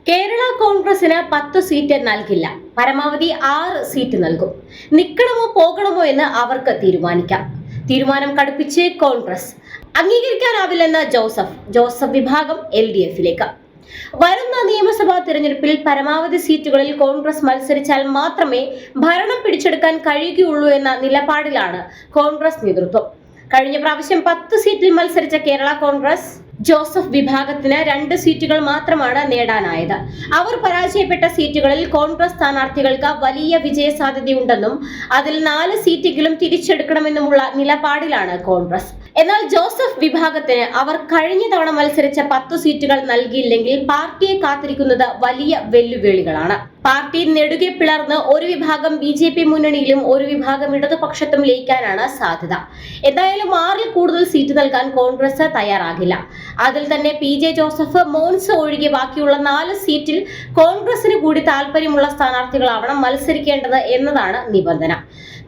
കേരള കോൺഗ്രസിന് 10 സീറ്റ് നൽകില്ല, പരമാവധി 6 സീറ്റ് നൽകും. നിൽക്കണമോ പോകണമോ എന്ന് അവർക്ക് തീരുമാനിക്കാം. തീരുമാനം കടുപ്പിച്ച് കോൺഗ്രസ്. അംഗീകരിക്കാനാവില്ലെന്ന് ജോസഫ് വിഭാഗം LDFിലേക്ക്. വരുന്ന നിയമസഭാ തിരഞ്ഞെടുപ്പിൽ പരമാവധി സീറ്റുകളിൽ കോൺഗ്രസ് മത്സരിച്ചാൽ മാത്രമേ ഭരണം പിടിച്ചെടുക്കാൻ കഴിയുകയുള്ളൂ എന്ന നിലപാടിലാണ് കോൺഗ്രസ് നേതൃത്വം. കഴിഞ്ഞ പ്രാവശ്യം 10 സീറ്റിൽ മത്സരിച്ച കേരള കോൺഗ്രസ് ജോസഫ് വിഭാഗത്തിന് 2 സീറ്റുകൾ മാത്രമാണ് നേടാനായത്. അവർ പരാജയപ്പെട്ട സീറ്റുകളിൽ കോൺഗ്രസ് സ്ഥാനാർത്ഥികൾക്ക് വലിയ വിജയ സാധ്യതയുണ്ടെന്നും അതിൽ 4 സീറ്റെങ്കിലും തിരിച്ചെടുക്കണമെന്നുമുള്ള നിലപാടിലാണ് കോൺഗ്രസ്. എന്നാൽ ജോസഫ് വിഭാഗത്തിന് അവർ കഴിഞ്ഞ തവണ മത്സരിച്ച 10 സീറ്റുകൾ നൽകിയില്ലെങ്കിൽ പാർട്ടിയെ കാത്തിരിക്കുന്നത് വലിയ വെല്ലുവിളികളാണ്. പാർട്ടി നെടുകെ പിളർന്ന് ഒരു വിഭാഗം BJP മുന്നണിയിലും ഒരു വിഭാഗം ഇടതുപക്ഷത്തും ലയിക്കാനാണ് സാധ്യത. എന്തായാലും 6ൽ കൂടുതൽ സീറ്റ് നൽകാൻ കോൺഗ്രസ് തയ്യാറാകില്ല. അതിൽ തന്നെ PJ ജോസഫ്, മോൻസ് ഒഴികെ ബാക്കിയുള്ള 4 സീറ്റിൽ കോൺഗ്രസിന് കൂടി താല്പര്യമുള്ള സ്ഥാനാർത്ഥികളാവണം മത്സരിക്കേണ്ടത് എന്നതാണ് നിബന്ധന.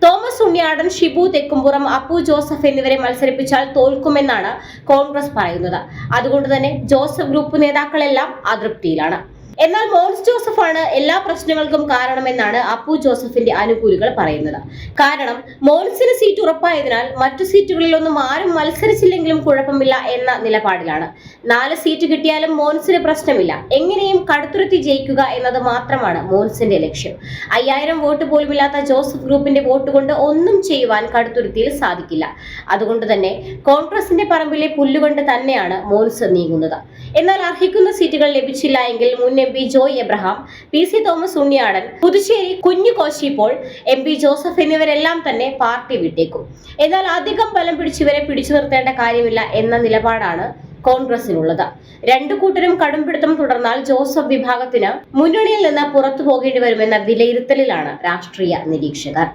തോമസ് ഉണ്ണിയാടൻ, ഷിബു തെക്കുംപുറം, അപ്പു ജോസഫ് എന്നിവരെ മത്സരിപ്പിച്ചാൽ തോൽക്കുമെന്നാണ് കോൺഗ്രസ് പറയുന്നത്. അതുകൊണ്ട് തന്നെ ജോസഫ് ഗ്രൂപ്പ് നേതാക്കളെല്ലാം അതൃപ്തിയിലാണ്. എന്നാൽ മോൻസ് ജോസഫാണ് എല്ലാ പ്രശ്നങ്ങൾക്കും കാരണമെന്നാണ് അപ്പു ജോസഫിന്റെ അനുകൂലികൾ പറയുന്നത്. കാരണം മോൻസിന് സീറ്റ് ഉറപ്പായതിനാൽ മറ്റു സീറ്റുകളിലൊന്നും ആരും മത്സരിച്ചില്ലെങ്കിലും കുഴപ്പമില്ല എന്ന നിലപാടിലാണ്. 4 സീറ്റ് കിട്ടിയാലും മോൻസിന് പ്രശ്നമില്ല. എങ്ങനെയും കടുത്തുരുത്തി ജയിക്കുക എന്നത് മാത്രമാണ് മോൻസിന്റെ ലക്ഷ്യം. 5000 വോട്ട് പോലുമില്ലാത്ത ജോസഫ് ഗ്രൂപ്പിന്റെ വോട്ട് കൊണ്ട് ഒന്നും ചെയ്യുവാൻ കടുത്തുരുത്തിയിൽ സാധിക്കില്ല. അതുകൊണ്ട് തന്നെ കോൺഗ്രസിന്റെ പറമ്പിലെ പുല്ലുകൊണ്ട് തന്നെയാണ് മോൻസ് നീങ്ങുന്നത്. എന്നാൽ അർഹിക്കുന്ന സീറ്റുകൾ ലഭിച്ചില്ല എങ്കിൽ മുൻ MP Joy Abraham, PC Thomas Unniyadan, Puthussery കുഞ്ഞു കോശിപ്പോൾ, MP ജോസഫ് എന്നിവരെല്ലാം തന്നെ പാർട്ടി വിട്ടേക്കും. എന്നാൽ അധികം ബലം പിടിച്ചവരെ പിടിച്ചു നിർത്തേണ്ട കാര്യമില്ല എന്ന നിലപാടാണ് കോൺഗ്രസിനുള്ളത്. 2 കൂട്ടരും കടുംപിടുത്തം തുടർന്നാൽ ജോസഫ് വിഭാഗത്തിന് മുന്നണിയിൽ നിന്ന് പുറത്തു പോകേണ്ടി വരുമെന്ന വിലയിരുത്തലിലാണ് രാഷ്ട്രീയ നിരീക്ഷകർ.